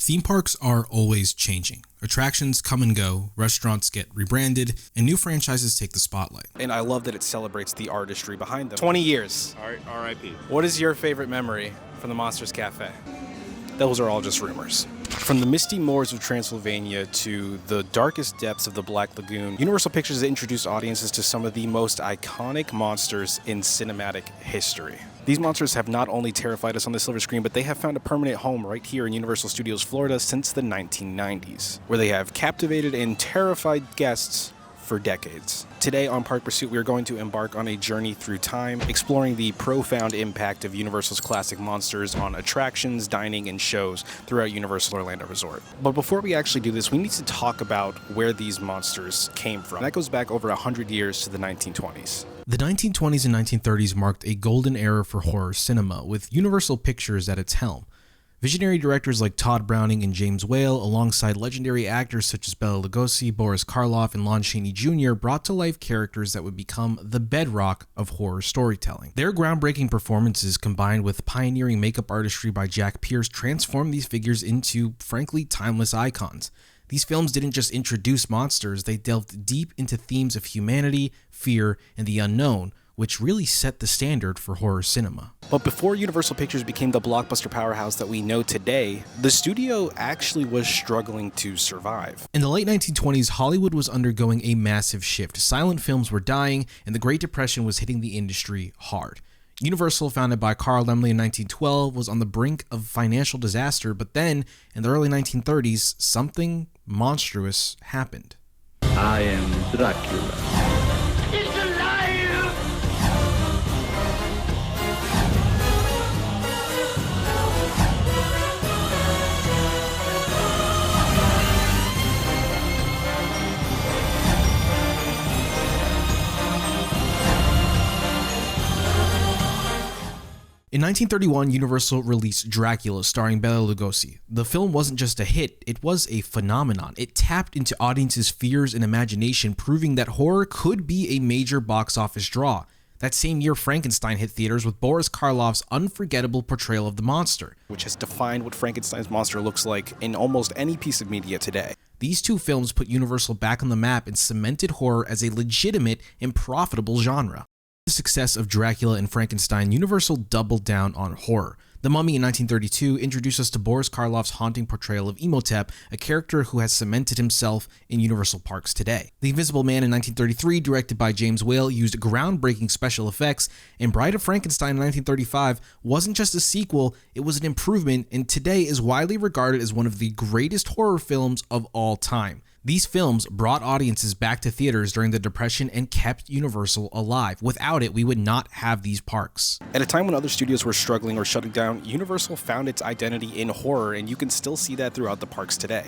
Theme parks are always changing. Attractions come and go, restaurants get rebranded, and new franchises take the spotlight. And I love that it celebrates the artistry behind them. 20 years. R.I.P. What is your favorite memory from the Monsters Cafe? Those are all just rumors. From the misty moors of Transylvania to the darkest depths of the Black Lagoon, Universal Pictures has introduced audiences to some of the most iconic monsters in cinematic history. These monsters have not only terrified us on the silver screen, but they have found a permanent home right here in Universal Studios Florida since the 1990s, where they have captivated and terrified guests for decades. Today on Park Pursuit, we are going to embark on a journey through time, exploring the profound impact of Universal's classic monsters on attractions, dining, and shows throughout Universal Orlando Resort. But before we actually do this, we need to talk about where these monsters came from. That goes back over 100 years to the 1920s. The 1920s and 1930s marked a golden era for horror cinema, with Universal Pictures at its helm. Visionary directors like Todd Browning and James Whale, alongside legendary actors such as Bela Lugosi, Boris Karloff, and Lon Chaney Jr., brought to life characters that would become the bedrock of horror storytelling. Their groundbreaking performances, combined with pioneering makeup artistry by Jack Pierce, transformed these figures into, frankly, timeless icons. These films didn't just introduce monsters, they delved deep into themes of humanity, fear, and the unknown, which really set the standard for horror cinema. But before Universal Pictures became the blockbuster powerhouse that we know today, the studio actually was struggling to survive. In the late 1920s, Hollywood was undergoing a massive shift. Silent films were dying, and the Great Depression was hitting the industry hard. Universal, founded by Carl Laemmle in 1912, was on the brink of financial disaster, but then, in the early 1930s, something monstrous happened. I am Dracula. In 1931, Universal released Dracula, starring Bela Lugosi. The film wasn't just a hit, it was a phenomenon. It tapped into audiences' fears and imagination, proving that horror could be a major box office draw. That same year, Frankenstein hit theaters with Boris Karloff's unforgettable portrayal of the monster, which has defined what Frankenstein's monster looks like in almost any piece of media today. These two films put Universal back on the map and cemented horror as a legitimate and profitable genre. The success of Dracula and Frankenstein, Universal doubled down on horror. The Mummy in 1932 introduced us to Boris Karloff's haunting portrayal of Imhotep, a character who has cemented himself in Universal parks today. The Invisible Man in 1933, directed by James Whale, used groundbreaking special effects, and Bride of Frankenstein in 1935 wasn't just a sequel, it was an improvement, and today is widely regarded as one of the greatest horror films of all time. These films brought audiences back to theaters during the Depression and kept Universal alive. Without it, we would not have these parks. At a time when other studios were struggling or shutting down, Universal found its identity in horror, and you can still see that throughout the parks today.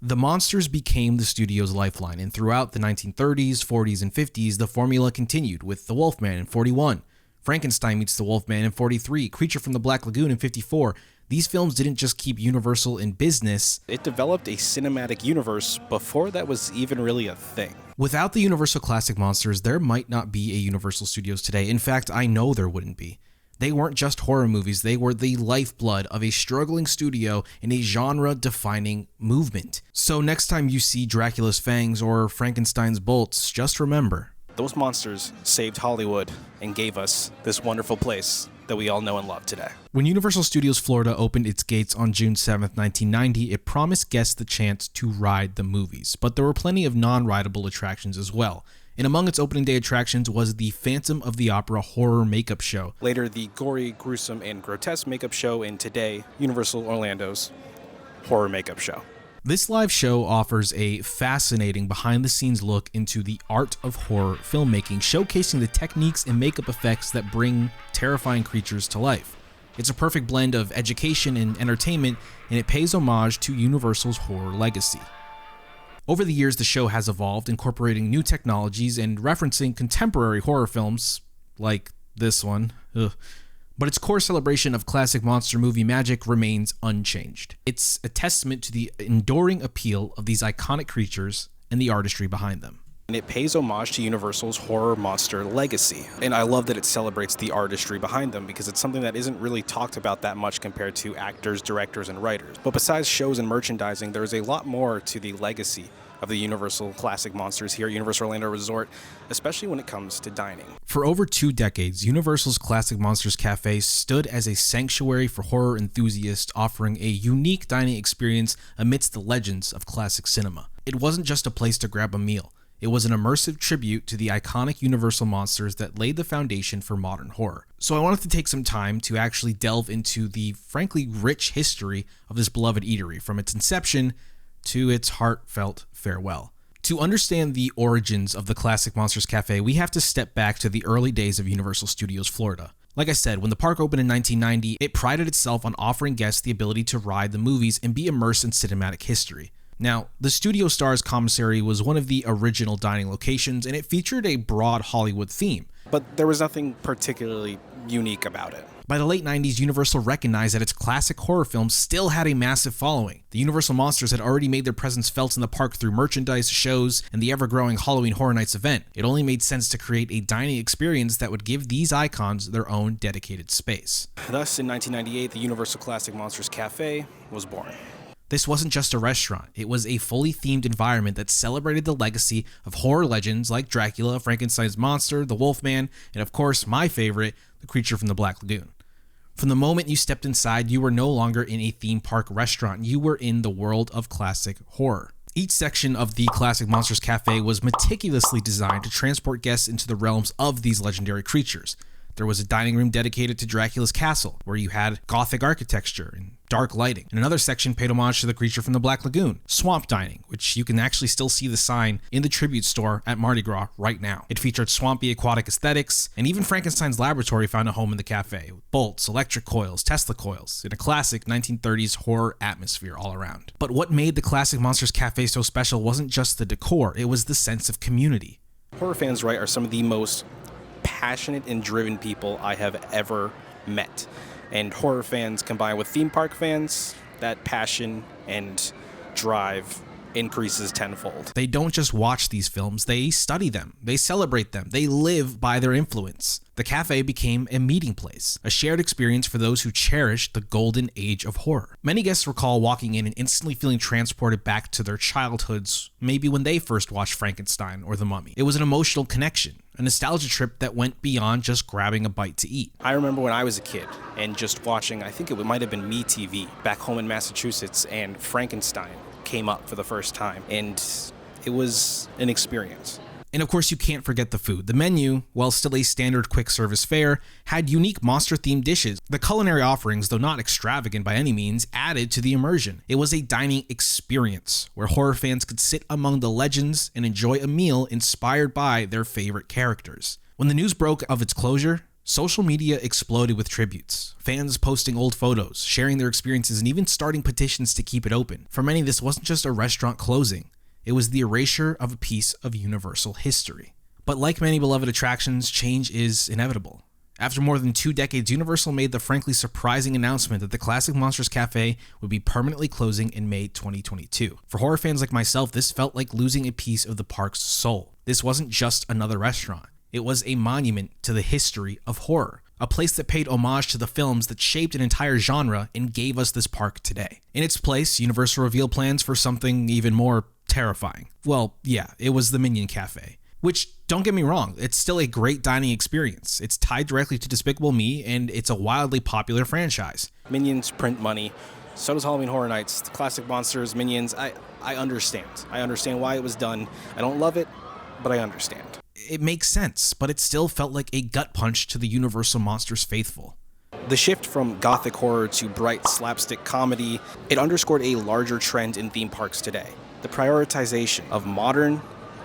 The monsters became the studio's lifeline, and throughout the 1930s, 40s, and 50s, the formula continued with The Wolfman in 41, Frankenstein meets the Wolfman in 43, Creature from the Black Lagoon in 54. These films didn't just keep Universal in business. It developed a cinematic universe before that was even really a thing. Without the Universal classic monsters, there might not be a Universal Studios today. In fact, I know there wouldn't be. They weren't just horror movies, they were the lifeblood of a struggling studio in a genre-defining movement. So next time you see Dracula's fangs or Frankenstein's bolts, just remember, those monsters saved Hollywood and gave us this wonderful place that we all know and love today. When Universal Studios Florida opened its gates on June 7th, 1990, it promised guests the chance to ride the movies, but there were plenty of non-rideable attractions as well. And among its opening day attractions was the Phantom of the Opera horror makeup show. Later, the gory, gruesome, and grotesque makeup show, and today, Universal Orlando's horror makeup show. This live show offers a fascinating behind-the-scenes look into the art of horror filmmaking, showcasing the techniques and makeup effects that bring terrifying creatures to life. It's a perfect blend of education and entertainment, and it pays homage to Universal's horror legacy. Over the years, the show has evolved, incorporating new technologies and referencing contemporary horror films, like this one. But its core celebration of classic monster movie magic remains unchanged. It's a testament to the enduring appeal of these iconic creatures and the artistry behind them. And it pays homage to Universal's horror monster legacy. And I love that it celebrates the artistry behind them because it's something that isn't really talked about that much compared to actors, directors, and writers. But besides shows and merchandising, there's a lot more to the legacy of the Universal classic monsters here at Universal Orlando Resort, especially when it comes to dining. For over 2 decades, Universal's Classic Monsters Cafe stood as a sanctuary for horror enthusiasts, offering a unique dining experience amidst the legends of classic cinema. It wasn't just a place to grab a meal. It was an immersive tribute to the iconic Universal monsters that laid the foundation for modern horror. So I wanted to take some time to actually delve into the frankly rich history of this beloved eatery, from its inception to its heartfelt farewell. To understand the origins of the Classic Monsters Cafe, we have to step back to the early days of Universal Studios Florida. Like I said, when the park opened in 1990, it prided itself on offering guests the ability to ride the movies and be immersed in cinematic history. Now, the Studio Stars Commissary was one of the original dining locations, and it featured a broad Hollywood theme. But there was nothing particularly unique about it. By the late 90s, Universal recognized that its classic horror films still had a massive following. The Universal monsters had already made their presence felt in the park through merchandise, shows, and the ever-growing Halloween Horror Nights event. It only made sense to create a dining experience that would give these icons their own dedicated space. Thus, in 1998, the Universal Classic Monsters Cafe was born. This wasn't just a restaurant, it was a fully themed environment that celebrated the legacy of horror legends like Dracula, Frankenstein's monster, the Wolfman, and of course, my favorite, the creature from the Black Lagoon. From the moment you stepped inside, you were no longer in a theme park restaurant, you were in the world of classic horror. Each section of the Classic Monsters Cafe was meticulously designed to transport guests into the realms of these legendary creatures. There was a dining room dedicated to Dracula's castle, where you had Gothic architecture and dark lighting. And another section paid homage to the creature from the Black Lagoon, swamp dining, which you can actually still see the sign in the tribute store at Mardi Gras right now. It featured swampy aquatic aesthetics, and even Frankenstein's laboratory found a home in the cafe, with bolts, electric coils, Tesla coils, in a classic 1930s horror atmosphere all around. But what made the Classic Monsters Cafe so special wasn't just the decor, it was the sense of community. Horror fans, right, are some of the most passionate and driven people I have ever met. And horror fans combined with theme park fans, that passion and drive increases tenfold. They don't just watch these films, they study them, they celebrate them, they live by their influence. The cafe became a meeting place, a shared experience for those who cherished the golden age of horror. Many guests recall walking in and instantly feeling transported back to their childhoods, maybe when they first watched Frankenstein or The Mummy. It was an emotional connection, a nostalgia trip that went beyond just grabbing a bite to eat. I remember when I was a kid and just watching, I think it might have been MeTV back home in Massachusetts, and Frankenstein came up for the first time, and it was an experience. And of course, you can't forget the food. The menu, while still a standard quick service fare, had unique monster-themed dishes. The culinary offerings, though not extravagant by any means, added to the immersion. It was a dining experience where horror fans could sit among the legends and enjoy a meal inspired by their favorite characters. When the news broke of its closure, social media exploded with tributes. Fans posting old photos, sharing their experiences, and even starting petitions to keep it open. For many, this wasn't just a restaurant closing. It was the erasure of a piece of Universal history. But like many beloved attractions, change is inevitable. After more than 2 decades, Universal made the frankly surprising announcement that the Classic Monsters Cafe would be permanently closing in May 2022. For horror fans like myself, this felt like losing a piece of the park's soul. This wasn't just another restaurant. It was a monument to the history of horror, a place that paid homage to the films that shaped an entire genre and gave us this park today. In its place, Universal revealed plans for something even more terrifying. Well, yeah, it was the Minion Cafe, which, don't get me wrong, it's still a great dining experience. It's tied directly to Despicable Me, and it's a wildly popular franchise. Minions print money. So does Halloween Horror Nights. The classic monsters, Minions, I understand. I understand why it was done. I don't love it, but I understand. It makes sense, but it still felt like a gut punch to the Universal Monsters faithful. The shift from gothic horror to bright slapstick comedy, it underscored a larger trend in theme parks today. The prioritization of modern,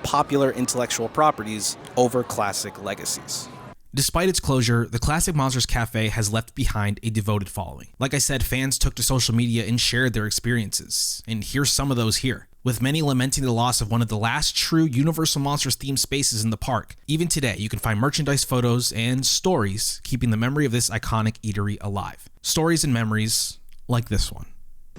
popular intellectual properties over classic legacies. Despite its closure, the Classic Monsters Cafe has left behind a devoted following. Like I said, fans took to social media and shared their experiences, and here's some of those here, with many lamenting the loss of one of the last true Universal Monsters themed spaces in the park. Even today, you can find merchandise photos and stories keeping the memory of this iconic eatery alive. Stories and memories like this one.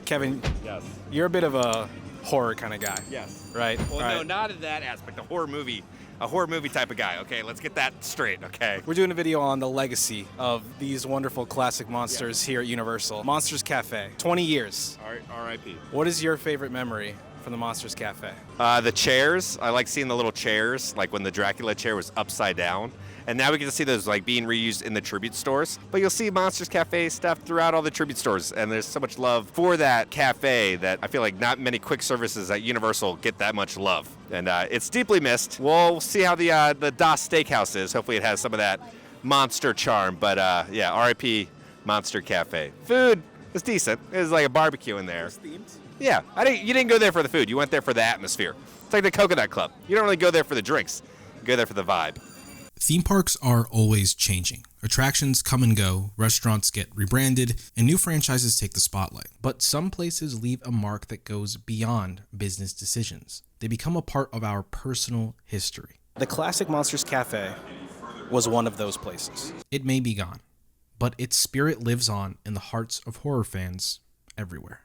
Kevin, yes, you're a bit of a horror kind of guy. Yes. Right? Well, All no, right. not in that aspect. A horror movie type of guy. Okay, let's get that straight. Okay. We're doing a video on the legacy of these wonderful classic monsters here at Universal. Monsters Cafe, 20 years. R.I.P. What is your favorite memory from the Monsters Cafe? The chairs. I like seeing the little chairs, like when the Dracula chair was upside down. And now we get to see those like being reused in the tribute stores. But you'll see Monsters Cafe stuff throughout all the tribute stores. And there's so much love for that cafe that I feel like not many quick services at Universal get that much love. And it's deeply missed. We'll see how the Das Steakhouse is. Hopefully it has some of that monster charm. But yeah, R.I.P. Monster Cafe. Food was decent. It was like a barbecue in there. Yeah, you didn't go there for the food. You went there for the atmosphere. It's like the Coconut Club. You don't really go there for the drinks. You go there for the vibe. Theme parks are always changing. Attractions come and go, restaurants get rebranded, and new franchises take the spotlight. But some places leave a mark that goes beyond business decisions. They become a part of our personal history. The classic Monsters Cafe was one of those places. It may be gone, but its spirit lives on in the hearts of horror fans everywhere.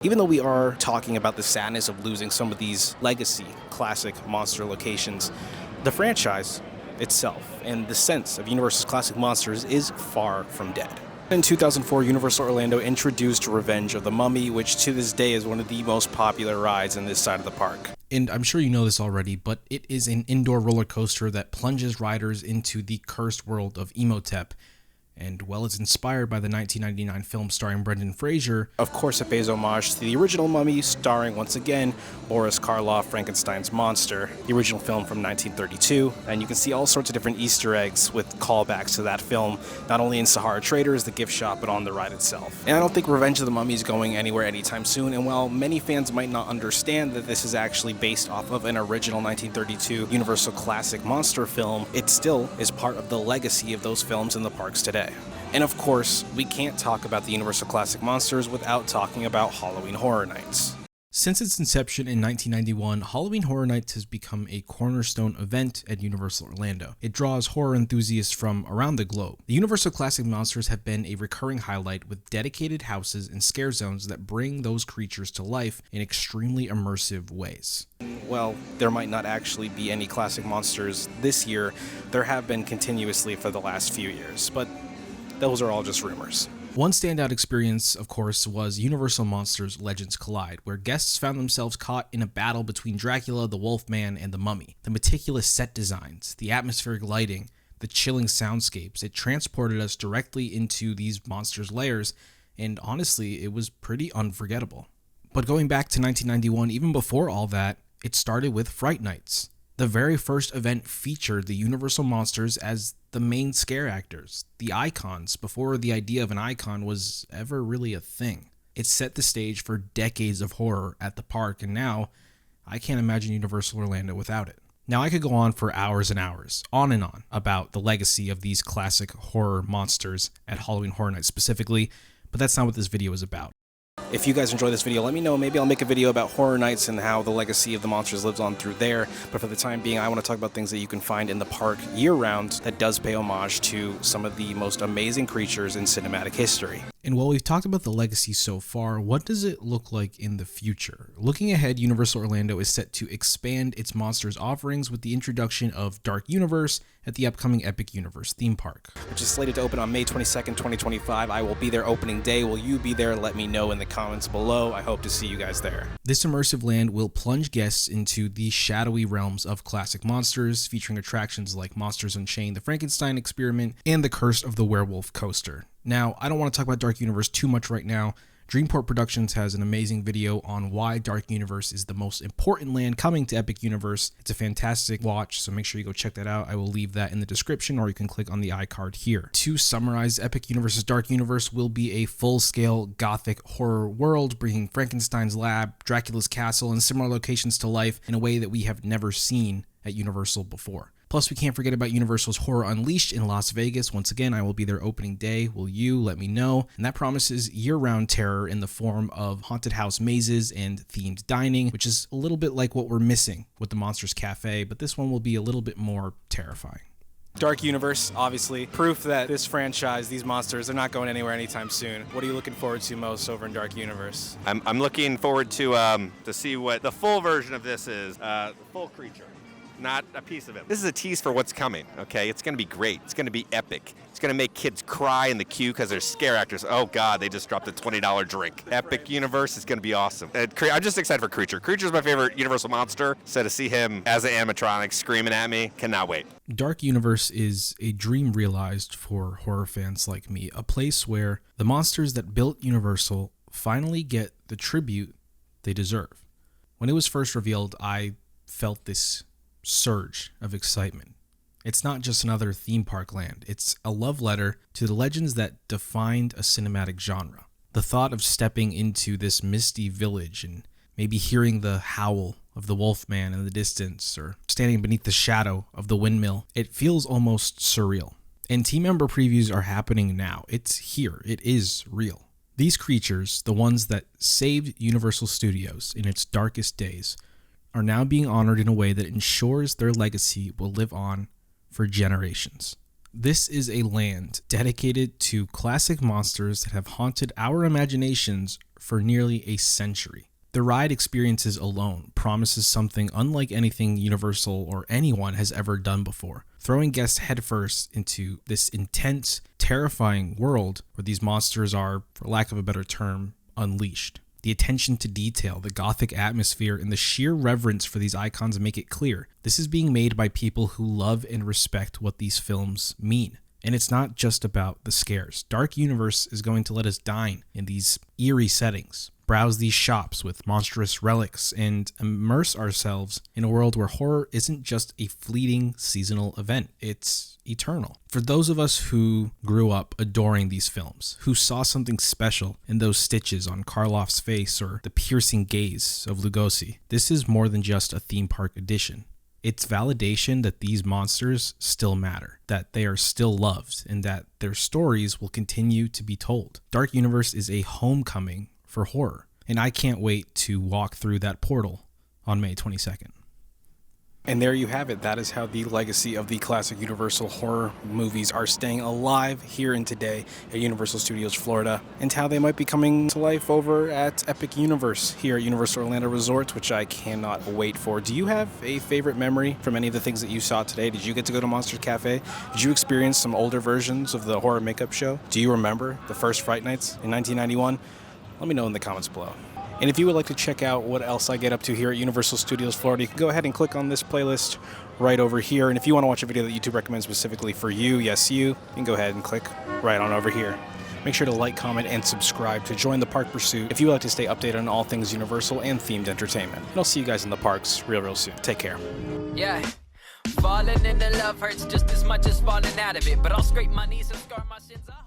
Even though we are talking about the sadness of losing some of these legacy classic monster locations, the franchise itself and the sense of Universal's classic monsters is far from dead. In 2004, Universal Orlando introduced Revenge of the Mummy, which to this day is one of the most popular rides in this side of the park. And I'm sure you know this already, but it is an indoor roller coaster that plunges riders into the cursed world of Imhotep. And while it's inspired by the 1999 film starring Brendan Fraser, of course it pays homage to the original Mummy, starring once again Boris Karloff, Frankenstein's monster, the original film from 1932. And you can see all sorts of different Easter eggs with callbacks to that film, not only in Sahara Traders, the gift shop, but on the ride itself. And I don't think Revenge of the Mummy is going anywhere anytime soon. And while many fans might not understand that this is actually based off of an original 1932 Universal classic monster film, it still is part of the legacy of those films in the parks today. And of course, we can't talk about the Universal Classic Monsters without talking about Halloween Horror Nights. Since its inception in 1991, Halloween Horror Nights has become a cornerstone event at Universal Orlando. It draws horror enthusiasts from around the globe. The Universal Classic Monsters have been a recurring highlight with dedicated houses and scare zones that bring those creatures to life in extremely immersive ways. Well, there might not actually be any classic monsters this year. There have been continuously for the last few years, but those are all just rumors. One standout experience, of course, was Universal Monsters Legends Collide, where guests found themselves caught in a battle between Dracula, the Wolfman, and the Mummy. The meticulous set designs, the atmospheric lighting, the chilling soundscapes, it transported us directly into these monsters' lairs, and honestly, it was pretty unforgettable. But going back to 1991, even before all that, it started with Fright Nights. The very first event featured the Universal Monsters as the main scare actors, the icons, before the idea of an icon was ever really a thing. It set the stage for decades of horror at the park, and now I can't imagine Universal Orlando without it. Now I could go on for hours and hours, on and on, about the legacy of these classic horror monsters at Halloween Horror Nights specifically, but that's not what this video is about. If you guys enjoy this video, let me know. Maybe I'll make a video about Horror Nights and how the legacy of the monsters lives on through there. But for the time being, I want to talk about things that you can find in the park year-round that does pay homage to some of the most amazing creatures in cinematic history. And while we've talked about the legacy so far, what does it look like in the future? Looking ahead, Universal Orlando is set to expand its monsters offerings with the introduction of Dark Universe at the upcoming Epic Universe theme park, which is slated to open on May 22nd, 2025. I will be there opening day. Will you be there? Let me know in the comments below. I hope to see you guys there. This immersive land will plunge guests into the shadowy realms of classic monsters, featuring attractions like Monsters Unchained, the Frankenstein Experiment, and the Curse of the Werewolf Coaster. Now, I don't want to talk about Dark Universe too much right now. Dreamport Productions has an amazing video on why Dark Universe is the most important land coming to Epic Universe. It's a fantastic watch, so make sure you go check that out. I will leave that in the description, or you can click on the iCard here. To summarize, Epic Universe's Dark Universe will be a full-scale gothic horror world, bringing Frankenstein's lab, Dracula's castle, and similar locations to life in a way that we have never seen at Universal before. Plus, we can't forget about Universal's Horror Unleashed in Las Vegas. Once again, I will be there opening day. Will you? Let me know. And that promises year-round terror in the form of haunted house mazes and themed dining, which is a little bit like what we're missing with the Monsters Cafe, but this one will be a little bit more terrifying. Dark Universe, obviously, proof that this franchise, these monsters, they're not going anywhere anytime soon. What are you looking forward to most over in Dark Universe? I'm looking forward to see what the full version of this is, the full creature, not a piece of him. This is a tease for what's coming, okay? It's going to be great. It's going to be epic. It's going to make kids cry in the queue because they're scare actors. Oh, God, they just dropped a $20 drink. Epic Universe is going to be awesome. I'm just excited for Creature. Creature's my favorite Universal monster, so to see him as an animatronic screaming at me, cannot wait. Dark Universe is a dream realized for horror fans like me, a place where the monsters that built Universal finally get the tribute they deserve. When it was first revealed, I felt this surge of excitement. It's not just another theme park land. It's a love letter to the legends that defined a cinematic genre. The thought of stepping into this misty village and maybe hearing the howl of the Wolfman in the distance or standing beneath the shadow of the windmill, it feels almost surreal. And team member previews are happening now. It's here. It is real. These creatures, the ones that saved Universal Studios in its darkest days, are now being honored in a way that ensures their legacy will live on for generations. This is a land dedicated to classic monsters that have haunted our imaginations for nearly a century. The ride experiences alone promises something unlike anything Universal or anyone has ever done before, throwing guests headfirst into this intense, terrifying world where these monsters are, for lack of a better term, unleashed. The attention to detail, the gothic atmosphere, and the sheer reverence for these icons make it clear this is being made by people who love and respect what these films mean. And it's not just about the scares. Dark Universe is going to let us dine in these eerie settings, browse these shops with monstrous relics, and immerse ourselves in a world where horror isn't just a fleeting seasonal event, it's eternal. For those of us who grew up adoring these films, who saw something special in those stitches on Karloff's face or the piercing gaze of Lugosi, this is more than just a theme park edition. It's validation that these monsters still matter, that they are still loved, and that their stories will continue to be told. Dark Universe is a homecoming for horror, and I can't wait to walk through that portal on May 22nd. And there you have it. That is how the legacy of the classic Universal horror movies are staying alive here and today at Universal Studios Florida, and how they might be coming to life over at Epic Universe here at Universal Orlando Resort, which I cannot wait for. Do you have a favorite memory from any of the things that you saw today? Did you get to go to Monsters Cafe? Did you experience some older versions of the horror makeup show? Do you remember the first Fright Nights in 1991? Let me know in the comments below. And if you would like to check out what else I get up to here at Universal Studios Florida, you can go ahead and click on this playlist right over here. And if you want to watch a video that YouTube recommends specifically for you, yes, you can go ahead and click right on over here. Make sure to like, comment, and subscribe to join the Park Pursuit if you would like to stay updated on all things Universal and themed entertainment. And I'll see you guys in the parks real soon. Take care. Yeah. Falling into love hurts just as much as falling out of it, but I'll scrape my knees and scar my shins off.